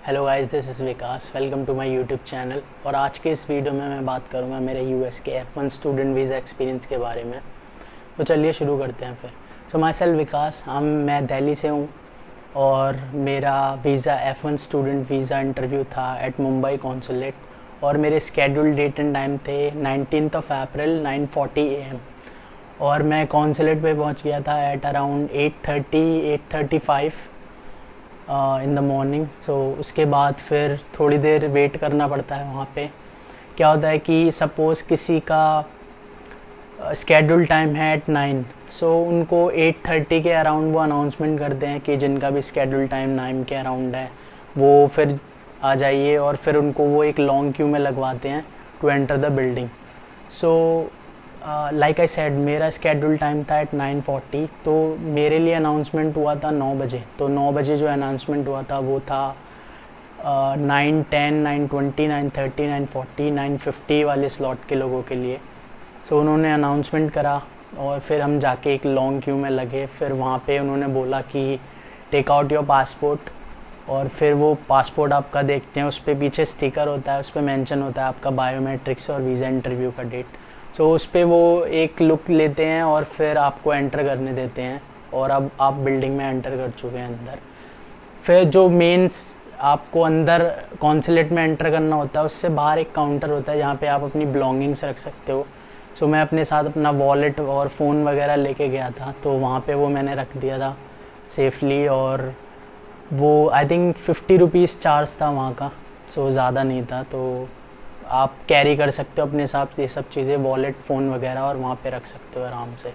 Hello guys, this is Vikas. Welcome to my YouTube channel. और आज के इस वीडियो में मैं बात करूंगा मेरे यूएस के F1 स्टूडेंट वीज़ा एक्सपीरियंस के बारे में। तो चलिए शुरू करते हैं फिर। सो माई सेल्फ विकास, मैं दिल्ली से हूँ और मेरा visa F1 student visa interview था एट मुंबई कॉन्सुलेट और मेरे स्केड्यूल डेट एंड टाइम थे 19 अप्रैल 9:40 AM और मैं कॉन्सुलेट पे पहुँच गया था at around 8:35 in the morning. So उसके बाद फिर थोड़ी देर वेट करना पड़ता है वहाँ पे। क्या होता है कि सपोज़ किसी का स्केड्यूल टाइम है एट 9, सो उनको 8:30 के अराउंड वो अनाउंसमेंट करते हैं कि जिनका भी स्केड्यूल टाइम 9 के अराउंड है वो फिर आ जाइए, और फिर उनको वो एक लॉन्ग क्यू में लगवाते हैं to enter the building. So like I said, मेरा स्केड्यूल टाइम था एट 9:40, तो मेरे लिए अनाउंसमेंट हुआ था 9 बजे। तो 9 बजे जो अनाउंसमेंट हुआ था वो था 9:10, 9:20, 9:30, 9:40, 9:50 वाले स्लॉट के लोगों के लिए। सो उन्होंने अनाउंसमेंट करा और फिर हम जाके एक लॉन्ग क्यू में लगे। फिर वहाँ पे उन्होंने बोला कि टेक आउट योर पासपोर्ट, और फिर वो पासपोर्ट आपका देखते हैं, उस पर पीछे स्टिकर होता है, उस पर मेंशन होता है आपका बायोमेट्रिक्स और वीज़ा इंटरव्यू का डेट। सो उस पर वो एक लुक लेते हैं और फिर आपको एंटर करने देते हैं, और अब आप बिल्डिंग में एंटर कर चुके हैं अंदर। फिर जो मेंस आपको अंदर कॉन्सुलेट में एंटर करना होता है, उससे बाहर एक काउंटर होता है जहाँ पे आप अपनी बिलोंगिंग्स रख सकते हो। सो मैं अपने साथ अपना वॉलेट और फ़ोन वगैरह लेके गया था, तो वहाँ पे वो मैंने रख दिया था सेफली। और वो आई थिंक 50 रुपीज़ चार्ज था वहाँ का, सो ज़्यादा नहीं था। तो आप कैरी कर सकते हो अपने साथ ये सब चीज़ें, वॉलेट, फ़ोन वगैरह, और वहाँ पे रख सकते हो आराम से।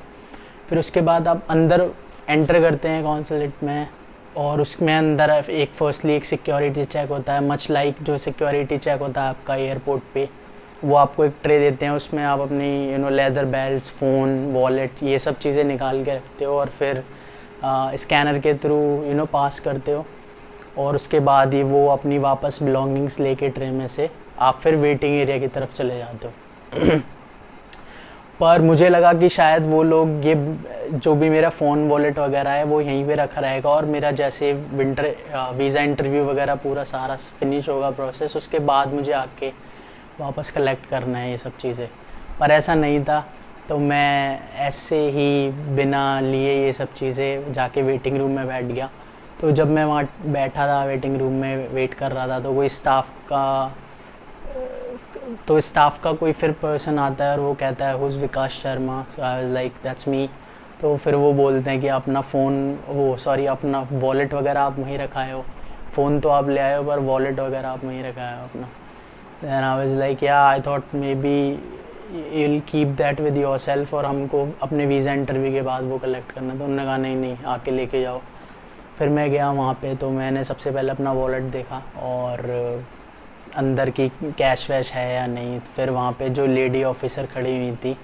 फिर उसके बाद आप अंदर एंटर करते हैं कॉन्सुलेट में, और उसमें अंदर एक फर्स्टली एक सिक्योरिटी चेक होता है, मच लाइक जो सिक्योरिटी चेक होता है आपका एयरपोर्ट पे। वो आपको एक ट्रे देते हैं, उसमें आप अपनी लेदर बेल्ट्स, फ़ोन, वॉलेट, ये सब चीज़ें निकाल के रखते हो, और फिर स्कैनर के थ्रू पास करते हो। और उसके बाद ही वो अपनी वापस बिलोंगिंग्स लेके ट्रे में से आप फिर वेटिंग एरिया की तरफ चले जाते हो। पर मुझे लगा कि शायद वो लोग ये जो भी मेरा फ़ोन, वॉलेट वगैरह है वो यहीं पे रखा रहेगा, और मेरा जैसे वीज़ा इंटरव्यू वगैरह पूरा सारा फिनिश होगा प्रोसेस, उसके बाद मुझे आके वापस कलेक्ट करना है ये सब चीज़ें। पर ऐसा नहीं था, तो मैं ऐसे ही बिना लिए ये सब चीज़ें जाके वेटिंग रूम में बैठ गया। तो जब मैं वहाँ बैठा था वेटिंग रूम में वेट कर रहा था, तो कोई स्टाफ का कोई फिर पर्सन आता है और वो कहता है who's Vikas Sharma. So I was like that's me. तो फिर वो बोलते हैं कि अपना अपना वॉलेट वगैरह आप वहीं रखाए हो, फ़ोन तो आप ले आए हो पर वॉलेट वगैरह आप वहीं रखाए हो अपना। दैन आई वाज लाइक या I thought may be you will keep that with your self, और हमको अपने वीज़ा इंटरव्यू के बाद वो कलेक्ट करना। तो उन्होंने कहा नहीं आके लेके जाओ। फिर मैं गया वहाँ पे, तो मैंने सबसे पहले अपना वॉलेट देखा और अंदर की कैश वैश है या नहीं। फिर वहाँ पे जो लेडी ऑफिसर खड़ी हुई थी,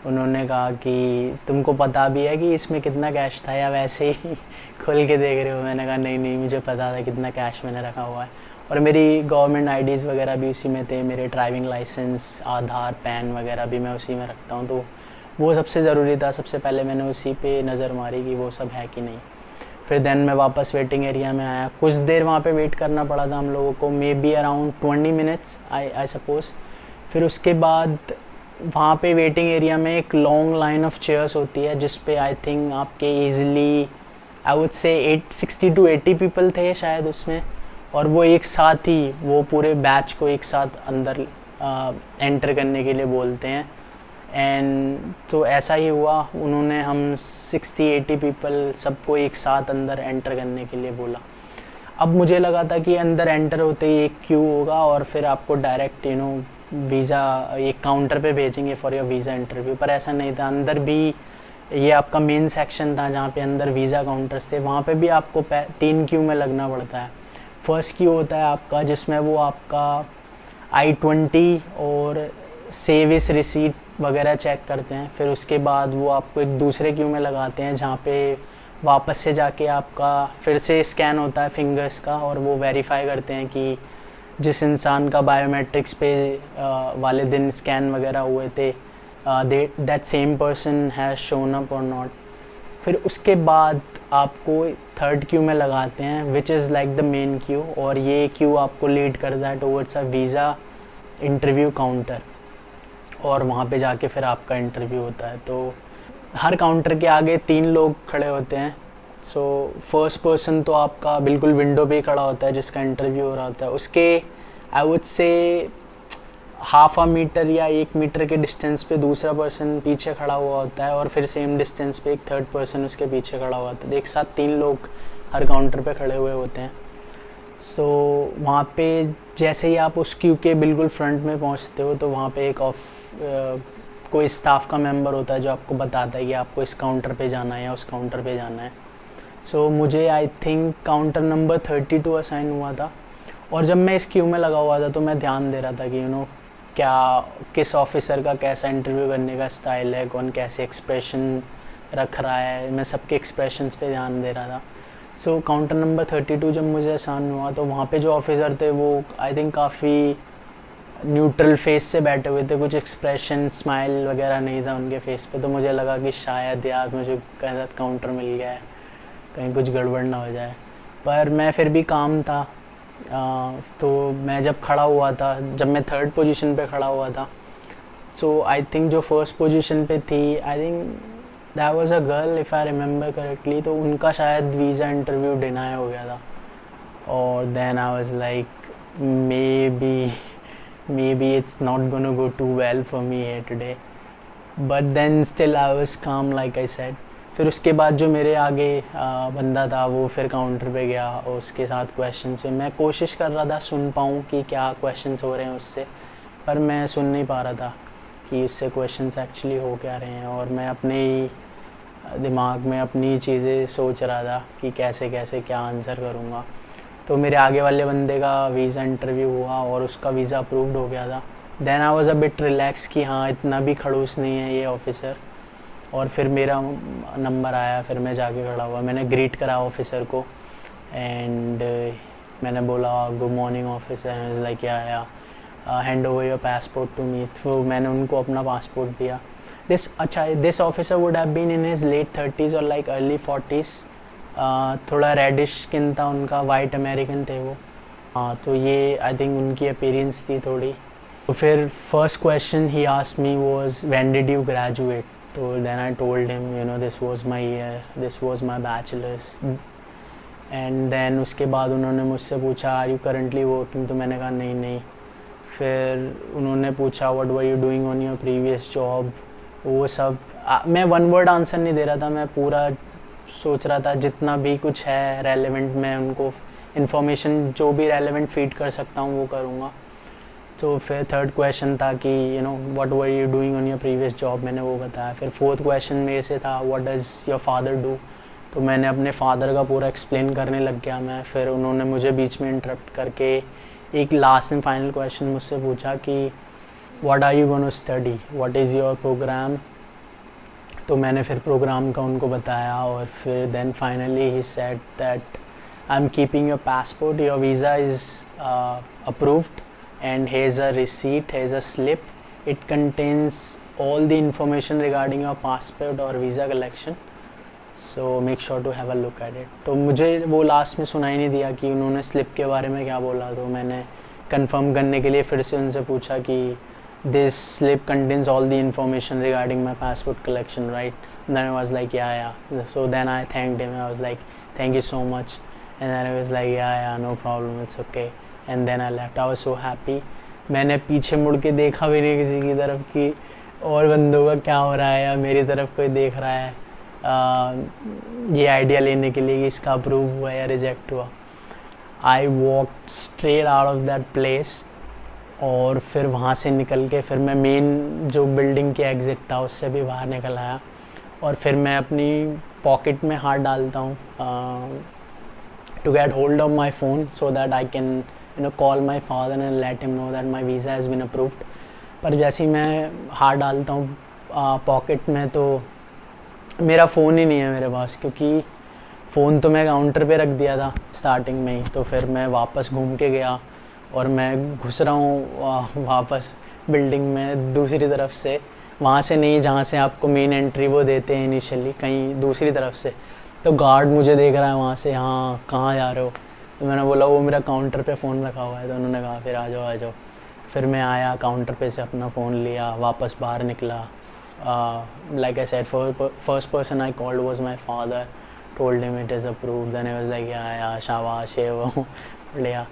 उन्होंने कहा कि तुमको पता भी है कि इसमें कितना कैश था, या वैसे ही खोल के देख रहे हो? मैंने कहा नहीं मुझे पता था कितना कैश मैंने रखा हुआ है, और मेरी गवर्नमेंट आईडीज़ वगैरह भी उसी में थे, मेरे ड्राइविंग लाइसेंस, आधार, पैन वगैरह भी मैं उसी में रखता हूँ। तो वो सबसे ज़रूरी था, सबसे पहले मैंने उसी पे नज़र मारी कि वो सब है कि नहीं। फिर देन मैं वापस वेटिंग एरिया में आया। कुछ देर वहाँ पे वेट करना पड़ा था हम लोगों को, may be around 20 minutes I suppose. फिर उसके बाद वहाँ पे वेटिंग एरिया में एक लॉन्ग लाइन ऑफ चेयर्स होती है, जिस पे आई थिंक आपके ईज़िली आई वुड से 60 to 80 पीपल थे शायद उसमें, और वो एक साथ ही वो पूरे बैच को एक साथ अंदर एंटर करने के लिए बोलते हैं। एंड तो ऐसा ही हुआ, उन्होंने हम 60-80 पीपल सबको एक साथ अंदर एंटर करने के लिए बोला। अब मुझे लगा था कि अंदर एंटर होते ही एक क्यू होगा और फिर आपको डायरेक्ट वीज़ा एक काउंटर पे भेजेंगे फॉर योर वीज़ा इंटरव्यू, पर ऐसा नहीं था। अंदर भी ये आपका मेन सेक्शन था जहाँ पे अंदर वीज़ा काउंटर्स थे, वहाँ पे भी आपको 3 क्यू में लगना पड़ता है। फर्स्ट क्यू होता है आपका, जिसमें वो आपका I-20 और सेविस रिसीट वगैरह चेक करते हैं। फिर उसके बाद वो आपको एक दूसरे क्यू में लगाते हैं, जहाँ पे वापस से जाके आपका फिर से स्कैन होता है फिंगर्स का, और वो वेरीफाई करते हैं कि जिस इंसान का बायोमेट्रिक्स पे वाले दिन स्कैन वगैरह हुए थे that same person has shown up और नॉट। फिर उसके बाद आपको थर्ड क्यू में लगाते हैं, which is like the main Q, और ये क्यू आपको लीड करता है towards a visa interview counter, और वहाँ पे जाके फिर आपका इंटरव्यू होता है। तो हर काउंटर के आगे 3 लोग खड़े होते हैं। सो फर्स्ट पर्सन तो आपका बिल्कुल विंडो पे ही खड़ा होता है जिसका इंटरव्यू हो रहा होता है। उसके I would say half a metre या 1 मीटर के डिस्टेंस पे दूसरा पर्सन पीछे खड़ा हुआ होता है, और फिर सेम डिस्टेंस पे एक थर्ड पर्सन उसके पीछे खड़ा हुआ होता है। एक साथ 3 लोग हर काउंटर पे खड़े हुए होते हैं। सो वहाँ पे जैसे ही आप उस क्यू के बिल्कुल फ्रंट में पहुँचते हो तो वहाँ पे एक कोई स्टाफ का मेंबर होता है जो आपको बताता है कि आपको इस काउंटर पे जाना है या उस काउंटर पे जाना है। सो मुझे I think counter number 32 assign हुआ था, और जब मैं इस क्यू में लगा हुआ था तो मैं ध्यान दे रहा था कि क्या किस ऑफिसर का कैसा इंटरव्यू करने का स्टाइल है, कौन कैसे एक्सप्रेशन रख रहा है। मैं सबके एक्सप्रेशंस पे ध्यान दे रहा था। सो काउंटर नंबर 32 जब मुझे असाइन हुआ तो वहाँ पे जो ऑफिसर थे वो आई थिंक काफ़ी न्यूट्रल फेस से बैठे हुए थे, कुछ एक्सप्रेशन स्माइल वगैरह नहीं था उनके फेस पे। तो मुझे लगा कि शायद यार मुझे कहीं काउंटर मिल गया है, कहीं कुछ गड़बड़ ना हो जाए, पर मैं फिर भी काम था। तो मैं जब खड़ा हुआ था, जब मैं थर्ड पोजीशन पे खड़ा हुआ था, सो आई थिंक जो फर्स्ट पोजीशन पे थी, I think that was a girl if I remember correctly, तो उनका शायद वीज़ा इंटरव्यू डिनाई हो गया था। और then I was like maybe it's not gonna go too well for me here today, but then still I was calm like I said. फिर उसके बाद जो मेरे आगे बंदा था वो फिर काउंटर पे गया और उसके साथ क्वेश्चन से मैं कोशिश कर रहा था सुन पाऊँ कि क्या क्वेश्चंस हो रहे हैं उससे, पर मैं सुन नहीं पा रहा था कि उससे क्वेश्चंस एक्चुअली हो क्या रहे हैं, और मैं अपने ही दिमाग में अपनी चीज़ें सोच रहा था कि कैसे कैसे क्या आंसर करूँगा। तो मेरे आगे वाले बंदे का वीज़ा इंटरव्यू हुआ और उसका वीज़ा अप्रूव्ड हो गया था। Then I was a bit relax कि हाँ इतना भी खड़ूस नहीं है ये ऑफिसर। और फिर मेरा नंबर आया, फिर मैं जाके खड़ा हुआ, मैंने ग्रीट करा ऑफिसर को एंड मैंने बोला good morning officer, and is like yeah hand over your passport to me. तो मैंने उनको अपना पासपोर्ट दिया। This officer would have been in his late 30s और लाइक अर्ली 40s। थोड़ा रेडिश स्किन था उनका, वाइट अमेरिकन थे वो। हाँ, तो ये आई थिंक उनकी अपीयरेंस थी थोड़ी। तो फिर फर्स्ट क्वेश्चन ही asked me was when did you graduate. तो then I told him this was my year, this was my bachelors. And then उसके बाद उन्होंने मुझसे पूछा आर यू करंटली वर्किंग, तो मैंने कहा नहीं। फिर उन्होंने पूछा what were you doing on your previous job, वो सब। मैं वन वर्ड आंसर नहीं दे रहा था, मैं पूरा सोच रहा था जितना भी कुछ है रेलेवेंट मैं उनको इन्फॉर्मेशन जो भी रेलेवेंट फीड कर सकता हूँ वो करूँगा। तो फिर थर्ड क्वेश्चन था कि what were you doing on your previous job, मैंने वो बताया। फिर फोर्थ क्वेश्चन मेरे से था what does your father do, तो मैंने अपने फादर का पूरा एक्सप्लेन करने लग गया मैं। फिर उन्होंने मुझे बीच में इंटरप्ट करके एक लास्ट एंड फाइनल क्वेश्चन मुझसे पूछा कि what are you gonna study, what is your programme. तो मैंने फिर प्रोग्राम का उनको बताया, और फिर then finally he said that I am keeping your passport, your visa is approved and here's a receipt, here's a slip, it contains all the information regarding your passport or visa collection, so make sure to have a look at it। तो मुझे वो last में सुनाई नहीं दिया कि उन्होंने slip के बारे में क्या बोला, तो मैंने कंफर्म करने के लिए फिर से उनसे पूछा कि this slip contains all the information regarding my passport collection, right? And then I was like yeah, so then I thanked him, I was like thank you so much, and then I was like yeah no problem, it's okay, and then I left। I was so happy। मैंने पीछे मुड़ के देखा भी नहीं किसी की तरफ कि और बंदों का क्या हो रहा है या मेरी तरफ कोई देख रहा है, ये आइडिया लेने के लिए कि इसका अप्रूव हुआ या रिजेक्ट हुआ। I walked straight out of that place, और फिर वहाँ से निकल के फिर मैं मेन जो बिल्डिंग के एग्ज़िट था उससे भी बाहर निकल आया, और फिर मैं अपनी पॉकेट में हाथ डालता हूँ to get hold of my phone so that I can call my father and let him know that my visa has been approved। पर जैसे ही मैं हाथ डालता हूँ पॉकेट में तो मेरा फ़ोन ही नहीं है मेरे पास, क्योंकि फ़ोन तो मैं काउंटर पे रख दिया था स्टार्टिंग में ही। तो फिर मैं वापस घूम के गया और मैं घुस रहा हूँ वापस बिल्डिंग में दूसरी तरफ से, वहाँ से नहीं जहाँ से आपको मेन एंट्री वो देते हैं इनिशियली, कहीं दूसरी तरफ से। तो गार्ड मुझे देख रहा है वहाँ से, हाँ कहाँ जा रहे हो? तो मैंने बोला वो मेरा काउंटर पे फ़ोन रखा हुआ है। तो उन्होंने कहा फिर आ जाओ आ जाओ। फिर मैं आया, काउंटर पे से अपना फ़ोन लिया, वापस बाहर निकला। Like I said, first person I called was my father, told him it is approved, then I was like yeah शाबाश ये वो बढ़िया।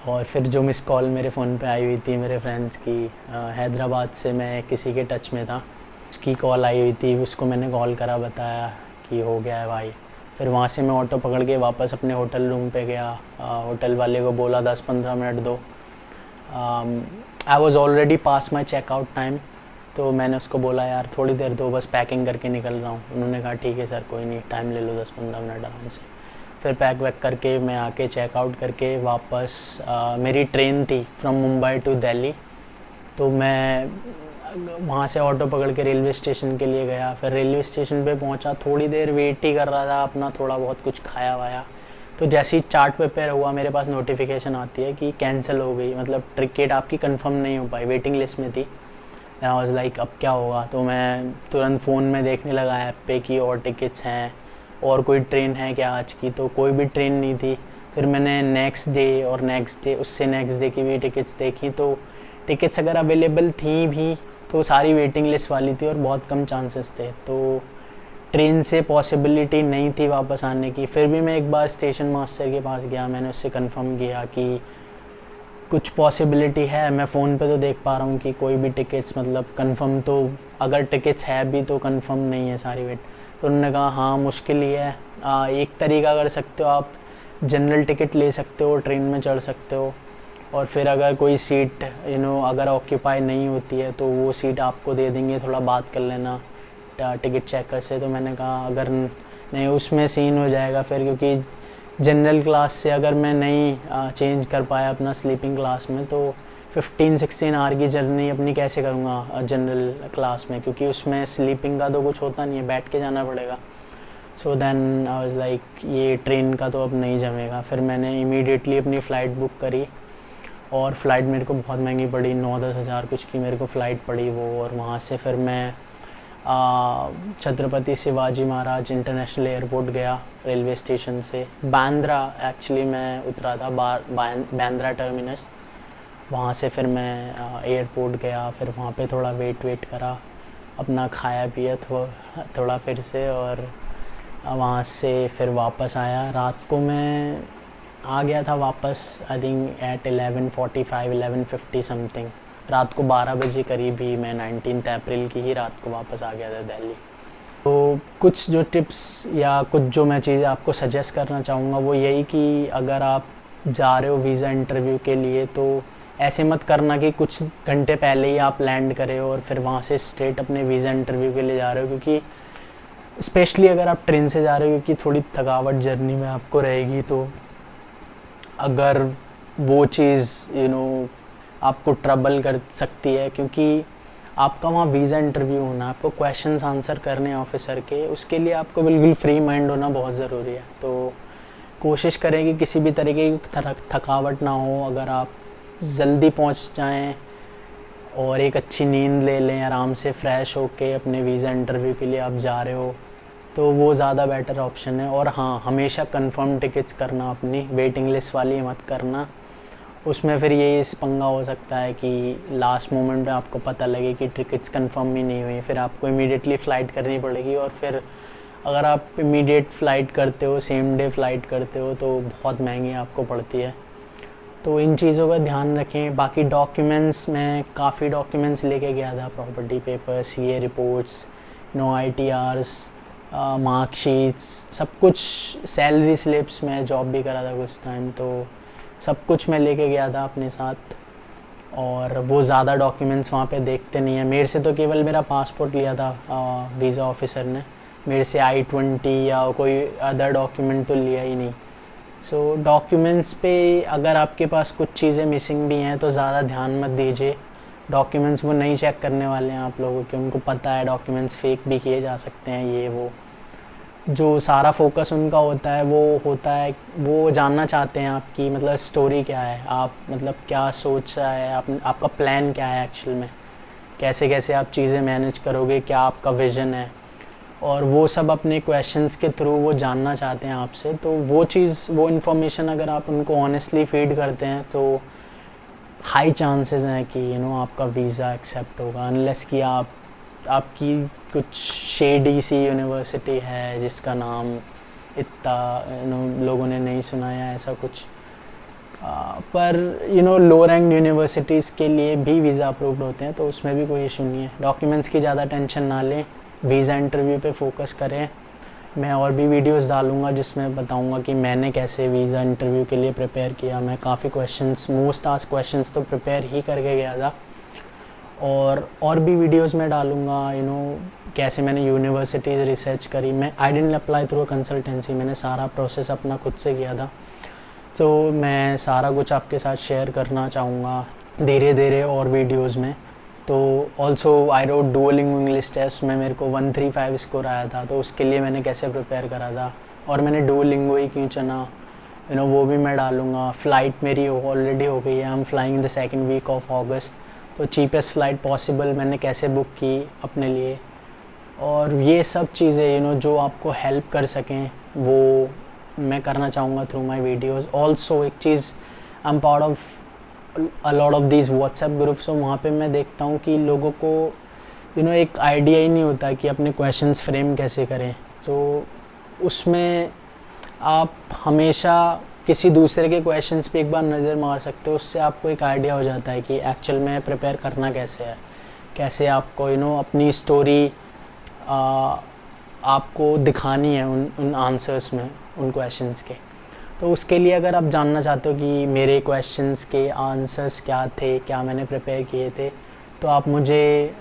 और फिर जो मिस कॉल मेरे फ़ोन पे आई हुई थी मेरे फ्रेंड्स की, हैदराबाद से मैं किसी के टच में था, उसकी कॉल आई हुई थी, उसको मैंने कॉल करा, बताया कि हो गया है भाई। फिर वहाँ से मैं ऑटो पकड़ के वापस अपने होटल रूम पे गया। होटल वाले को बोला 10-15 मिनट दो। I was already past my checkout time, तो मैंने उसको बोला यार थोड़ी देर दो, बस पैकिंग करके निकल रहा हूँ। उन्होंने कहा ठीक है सर कोई नहीं, टाइम ले लो 10-15 मिनट आराम से। फिर पैक वैक करके मैं आके चेकआउट करके वापस, मेरी ट्रेन थी फ्रॉम मुंबई टू दिल्ली, तो मैं वहाँ से ऑटो पकड़ के रेलवे स्टेशन के लिए गया। फिर रेलवे स्टेशन पे पहुँचा, थोड़ी देर वेट ही कर रहा था, अपना थोड़ा बहुत कुछ खाया वाया। तो जैसे ही चार्ट पेपर हुआ मेरे पास नोटिफिकेशन आती है कि कैंसिल हो गई, मतलब टिकट आपकी कंफर्म नहीं हो पाई, वेटिंग लिस्ट में थी। आई वाज लाइक अब क्या होगा? तो मैं तुरंत फ़ोन में देखने लगा ऐप पे कि और टिकट्स हैं और कोई ट्रेन है क्या आज की, तो कोई भी ट्रेन नहीं थी। फिर मैंने नेक्स्ट डे और नेक्स्ट डे, उससे नेक्स्ट डे की भी टिकट्स देखी, तो टिकट्स अगर अवेलेबल थी भी तो सारी वेटिंग लिस्ट वाली थी और बहुत कम चांसेस थे, तो ट्रेन से पॉसिबिलिटी नहीं थी वापस आने की। फिर भी मैं एक बार स्टेशन मास्टर के पास गया, मैंने उससे कंफर्म किया कि कुछ पॉसिबिलिटी है, मैं फ़ोन पे तो देख पा रहा हूँ कि कोई भी टिकट्स मतलब कंफर्म, तो अगर टिकट्स है भी तो कंफर्म नहीं है सारी वेट। तो उन्होंने कहा हाँ मुश्किल ही है, एक तरीका कर सकते हो आप, जनरल टिकट ले सकते हो, ट्रेन में चढ़ सकते हो, और फिर अगर कोई सीट अगर ऑक्यूपाई नहीं होती है तो वो सीट आपको दे देंगे, थोड़ा बात कर लेना टिकट चेकर से। तो मैंने कहा अगर नहीं उसमें सीन हो जाएगा फिर, क्योंकि जनरल क्लास से अगर मैं नहीं चेंज कर पाया अपना स्लीपिंग क्लास में, तो 15-16 आवर की जर्नी अपनी कैसे करूँगा जनरल क्लास में, क्योंकि उसमें स्लीपिंग का तो कुछ होता नहीं है, बैठ के जाना पड़ेगा। So then I was like ये ट्रेन का तो अब नहीं जमेगा। फिर मैंने इमीडिएटली अपनी फ़्लाइट बुक करी, और फ़्लाइट मेरे को बहुत महंगी पड़ी, 9-10 हज़ार कुछ की मेरे को फ़्लाइट पड़ी वो। और वहाँ से फिर मैं छत्रपति शिवाजी महाराज इंटरनेशनल एयरपोर्ट गया रेलवे स्टेशन से। बांद्रा एक्चुअली मैं उतरा था, बांद्रा टर्मिनस। वहाँ से फिर मैं एयरपोर्ट गया, फिर वहाँ पे थोड़ा वेट करा, अपना खाया पिया थोड़ा फिर से, और वहाँ से फिर वापस आया। रात को मैं आ गया था वापस, आई थिंक एट 11:45 11:50 समथिंग। रात को 12 बजे करीब ही मैं 19 अप्रैल की ही रात को वापस आ गया था दिल्ली। तो कुछ जो टिप्स या कुछ जो मैं चीज़ें आपको सजेस्ट करना चाहूँगा वो यही कि अगर आप जा रहे हो वीज़ा इंटरव्यू के लिए, तो ऐसे मत करना कि कुछ घंटे पहले ही आप लैंड करें और फिर वहाँ से स्ट्रेट अपने वीज़ा इंटरव्यू के लिए जा रहे हो, क्योंकि स्पेशली अगर आप ट्रेन से जा रहे हो, क्योंकि थोड़ी थकावट जर्नी में आपको रहेगी। तो अगर वो चीज़ आपको ट्रबल कर सकती है, क्योंकि आपका वहाँ वीज़ा इंटरव्यू होना, आपको क्वेश्चंस आंसर करने ऑफिसर के, उसके लिए आपको बिल्कुल फ्री माइंड होना बहुत ज़रूरी है। तो कोशिश करें कि किसी भी तरीके की थकावट ना हो, अगर आप जल्दी पहुँच जाएं और एक अच्छी नींद ले लें, आराम से फ़्रेश होके अपने वीज़ा इंटरव्यू के लिए आप जा रहे हो, तो वो ज़्यादा बेटर ऑप्शन है। और हाँ, हमेशा कंफर्म टिकट्स करना, अपनी वेटिंग लिस्ट वाली मत करना, उसमें फिर ये इस पंगा हो सकता है कि लास्ट मोमेंट में आपको पता लगे कि टिकट्स कंफर्म ही नहीं हुई, फिर आपको इमीडिएटली फ़्लाइट करनी पड़ेगी। और फिर अगर आप इमीडिएट फ़्लाइट करते हो, सेम डे फ़्लाइट करते हो, तो बहुत महंगी आपको पड़ती है। तो इन चीज़ों का ध्यान रखें। बाकी डॉक्यूमेंट्स, मैं काफ़ी डॉक्यूमेंट्स लेके गया था, property paper, CA reports, ITRs, marksheets, सब कुछ, सैलरी स्लिप्स, मैं जॉब भी करा था कुछ टाइम, तो सब कुछ मैं लेके गया था अपने साथ। और वो ज़्यादा डॉक्यूमेंट्स वहाँ पे देखते नहीं हैं। मेरे से तो केवल मेरा पासपोर्ट लिया था वीज़ा ऑफिसर ने, मेरे से I-20 या कोई अदर डॉक्यूमेंट तो लिया ही नहीं। सो डॉक्यूमेंट्स पे अगर आपके पास कुछ चीज़ें मिसिंग भी हैं तो ज़्यादा ध्यान मत दीजिए। डॉक्यूमेंट्स वो नहीं चेक करने वाले हैं आप लोगों के, उनको पता है डॉक्यूमेंट्स फेक भी किए जा सकते हैं, ये वो। जो सारा फोकस उनका होता है वो जानना चाहते हैं आपकी मतलब स्टोरी क्या है, आप मतलब क्या सोच रहा है, आपका प्लान क्या है एक्चुअल में। कैसे कैसे आप चीज़ें मैनेज करोगे, क्या आपका विज़न है, और वो सब अपने क्वेश्चंस के थ्रू वो जानना चाहते हैं आपसे। तो वो चीज़, वो इन्फॉर्मेशन अगर आप उनको ऑनेस्टली फीड करते हैं तो हाई चांसेस हैं कि आपका वीज़ा एक्सेप्ट होगा, अनलेस कि आपकी कुछ शेडी सी यूनिवर्सिटी है जिसका नाम इतना लोगों ने नहीं सुना या ऐसा कुछ। पर लो रैंक यूनिवर्सिटीज़ के लिए भी वीज़ा अप्रूव्ड होते हैं, तो उसमें भी कोई इशू नहीं है। डॉक्यूमेंट्स की ज़्यादा टेंशन ना लें, वीज़ा इंटरव्यू पे फोकस करें। मैं और भी वीडियोस डालूंगा जिसमें बताऊंगा कि मैंने कैसे वीज़ा इंटरव्यू के लिए प्रिपेयर किया। मैं काफ़ी क्वेश्चंस, मोस्ट आस्क्ड क्वेश्चंस तो प्रिपेयर ही करके गया था, और भी वीडियोस में डालूंगा कैसे मैंने यूनिवर्सिटीज़ रिसर्च करी। मैं I didn't apply through a consultancy, मैंने सारा प्रोसेस अपना खुद से किया था। तो मैं सारा कुछ आपके साथ शेयर करना चाहूँगा धीरे धीरे और वीडियोस में। तो also I wrote Duolingo English test में मेरे को 135 स्कोर आया था, तो उसके लिए मैंने कैसे प्रिपेयर करा था और मैंने डुओलिंगो ही क्यों चुना, वो भी मैं डालूँगा। फ़्लाइट मेरी ऑलरेडी हो गई है, I am flying the second week of August, तो चीपेस्ट फ़्लाइट पॉसिबल मैंने कैसे बुक की अपने लिए। और ये सब चीज़ें जो आपको हेल्प कर सकें वो मैं करना चाहूँगा थ्रू माई वीडियोज़। ऑल्सो एक चीज़, I am part of a lot of these WhatsApp groups, और वहाँ पे मैं देखता हूँ कि लोगों को एक आइडिया ही नहीं होता कि अपने क्वेश्चंस फ्रेम कैसे करें। तो उसमें आप हमेशा किसी दूसरे के क्वेश्चंस पे एक बार नज़र मार सकते हो, उससे आपको एक आइडिया हो जाता है कि एक्चुअल में प्रिपेयर करना कैसे है, कैसे आपको अपनी स्टोरी आपको दिखानी है उन आंसर्स में, उन क्वेश्चंस के। तो उसके लिए अगर आप जानना चाहते हो कि मेरे क्वेश्चंस के आंसर्स क्या थे, क्या मैंने प्रिपेयर किए थे, तो आप मुझे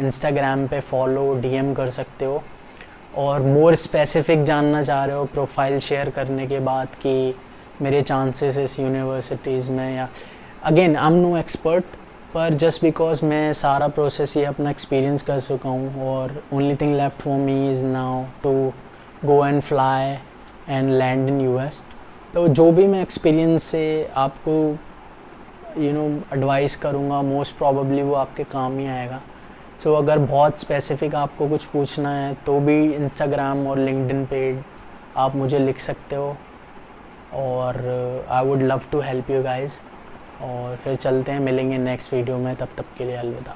इंस्टाग्राम पे फॉलो, डीएम कर सकते हो। और मोर स्पेसिफिक जानना चाह रहे हो प्रोफाइल शेयर करने के बाद कि मेरे चांसेस इस यूनिवर्सिटीज़ में, या again I am no expert, पर जस्ट बिकॉज मैं सारा प्रोसेस ये अपना एक्सपीरियंस कर चुका हूँ, और only thing left for me is now to go and fly and land in US. तो जो भी मैं एक्सपीरियंस से आपको एडवाइस करूँगा, मोस्ट प्रॉबली वो आपके काम ही आएगा। सो अगर बहुत स्पेसिफिक आपको कुछ पूछना है तो भी इंस्टाग्राम और लिंक्डइन पे आप मुझे लिख सकते हो, और I would love to help you guys. और फिर चलते हैं, मिलेंगे नेक्स्ट वीडियो में, तब तक के लिए अलविदा।